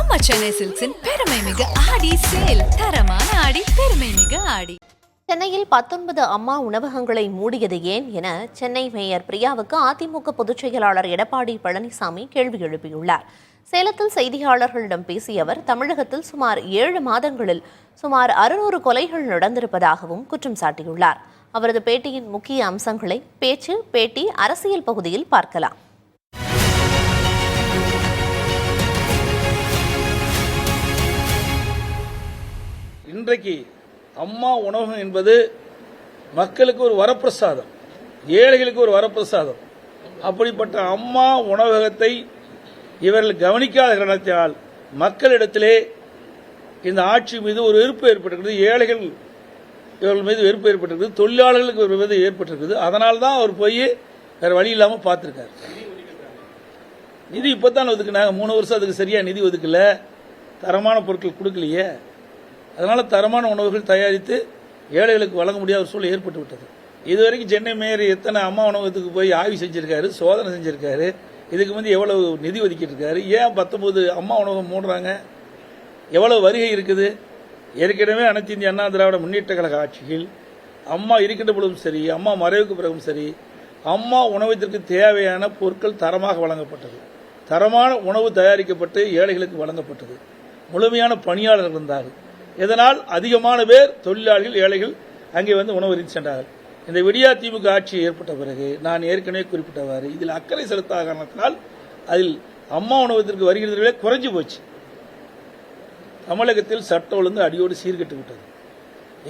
நம்ம சென்னை சில்க்ஸின் பெருமை மிகு ஆடி சேல். தரமான ஆடி, பெருமை மிகு ஆடி. சென்னையில் 19 அம்மா உணவகங்களை மூடியது ஏன் என சென்னை மேயர் பிரியாவுக்கு அதிமுக பொதுச் செயலாளர் எடப்பாடி பழனிசாமி கேள்வி எழுப்பியுள்ளார். சேலத்தில் செய்தியாளர்களிடம் பேசிய அவர், தமிழகத்தில் சுமார் 7 மாதங்களில் சுமார் 600 கொலைகள் நடந்திருப்பதாகவும் குற்றம் சாட்டியுள்ளார். அவரது பேட்டியின் முக்கிய அம்சங்களை பேட்டி அரசியல் பகுதியில் பார்க்கலாம். இன்றைக்கு அம்மா உணவகம் என்பது மக்களுக்கு ஒரு வரப்பிரசாதம், ஏழைகளுக்கு ஒரு வரப்பிரசாதம். அப்படிப்பட்ட அம்மா உணவகத்தை இவர்கள் கவனிக்காத காரணத்தால் மக்களிடத்திலே இந்த ஆட்சி மீது ஒரு வெறுப்பு ஏற்பட்டிருக்கிறது. ஏழைகள் இவர்கள் மீது வெறுப்பு ஏற்பட்டிருக்கிறது, தொழிலாளர்களுக்கு ஒரு மீது ஏற்பட்டிருக்கிறது. அதனால தான் அவர் போய் வேற வழி இல்லாமல் பார்த்துருக்காரு. நிதி இப்போத்தான் ஒதுக்குனாங்க, 3 வருஷம் அதுக்கு சரியா நிதி ஒதுக்கல, தரமான பொருட்கள் கொடுக்கலையே. அதனால தரமான உணவுகள் தயாரித்து ஏழைகளுக்கு வழங்க முடியாத சூழல் ஏற்பட்டு விட்டது. இதுவரைக்கும் சென்னை மேயர் எத்தனை அம்மா உணவகத்துக்கு போய் ஆய்வு செஞ்சிருக்காரு, சோதனை செஞ்சிருக்காரு, இதுக்கு வந்து எவ்வளவு நிதி ஒதுக்கிட்டு இருக்காரு, ஏன் 19 அம்மா உணவகம் மூடுறாங்க, எவ்வளவு வருகை இருக்குது. ஏற்கனவே அனைத்து இந்திய அண்ணா திராவிட முன்னேற்ற கழக ஆட்சியில் அம்மா இருக்கின்ற பொழுதும் சரி, அம்மா மறைவுக்கு பிறகும் சரி, அம்மா உணவகத்திற்கு தேவையான பொருட்கள் தரமாக வழங்கப்பட்டது, தரமான உணவு தயாரிக்கப்பட்டு ஏழைகளுக்கு வழங்கப்பட்டது, முழுமையான பணியாளர்கள் இருந்தார்கள். இதனால் அதிகமான பேர் தொழிலாளிகள், ஏழைகள் அங்கே வந்து உணவு அருந்தி சென்றார்கள். இந்த விடியா திமுக ஆட்சி ஏற்பட்ட பிறகு நான் ஏற்கனவே குறிப்பிட்டவாறு இதில் அக்கறை செலுத்தாத காரணத்தினால் அதில் அம்மா உணவகத்திற்கு வருகிறவர்களே குறைஞ்சு போச்சு. தமிழகத்தில் சட்ட ஒழுங்கு அடியோடு சீர்கெட்டு விட்டது.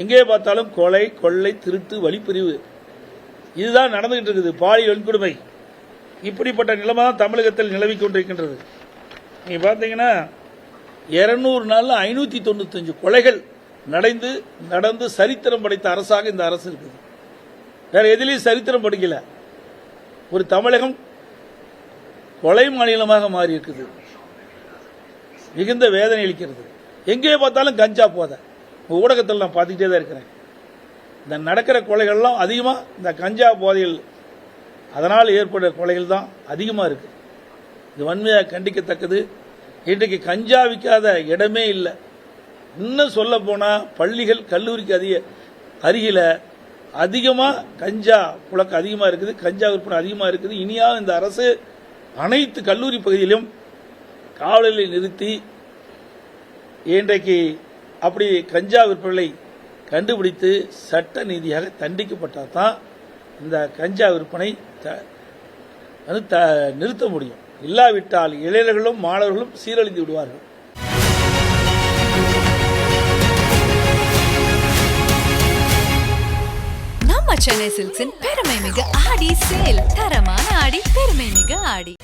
எங்கே பார்த்தாலும் கொலை, கொள்ளை, திருட்டு, வழிப்பிரிவு இதுதான் நடந்துகிட்டு இருக்குது. பாலியல் வன்கொடுமை, இப்படிப்பட்ட நிலைமை தான் தமிழகத்தில் நிலவிக் கொண்டிருக்கின்றது. நீங்க பார்த்தீங்கன்னா 200 நாள்ல 595 கொலைகள் நடந்து சரித்திரம் படைத்த அரசாக இந்த அரசு இருக்குது. வேற எதிலையும் சரித்திரம் படிக்கல. ஒரு தமிழகம் கொலை மாநிலமாக மாறி இருக்குது. மிகுந்த வேதனை அளிக்கிறது. எங்கே பார்த்தாலும் கஞ்சா போதை. ஊடகத்தில் நான் பார்த்துக்கிட்டே தான் இருக்கிறேன். இந்த நடக்கிற கொலைகள்லாம் அதிகமாக இந்த கஞ்சா போதையில் அதனால் ஏற்படுற கொலைகள் தான் அதிகமாக இருக்கு. இது வன்மையாக கண்டிக்கத்தக்கது. இன்றைக்கு கஞ்சா விற்காத இடமே இல்லை. இன்னும் சொல்ல போனா பள்ளிகள், கல்லூரிக்கு அருகில அதிகமாக கஞ்சா புழக்கம் அதிகமாக இருக்குது, கஞ்சா விற்பனை அதிகமாக இருக்குது. இனியாவது இந்த அரசு அனைத்து கல்லூரி பகுதியிலும் காவலர்களை நிறுத்தி இன்றைக்கு அப்படி கஞ்சா விற்பனை கண்டுபிடித்து சட்ட நீதியாக தண்டிக்கப்பட்டால் தான் இந்த கஞ்சா விற்பனை நிறுத்த முடியும். இல்லாவிட்டால் இளைஞர்களும் மாணவர்களும் சீரழிந்து விடுவார்கள். நம்ம சென்னை சில்க்ஸின் பெருமை மிகு ஆடி சேல். தரமான ஆடி, பெருமை மிகு ஆடி.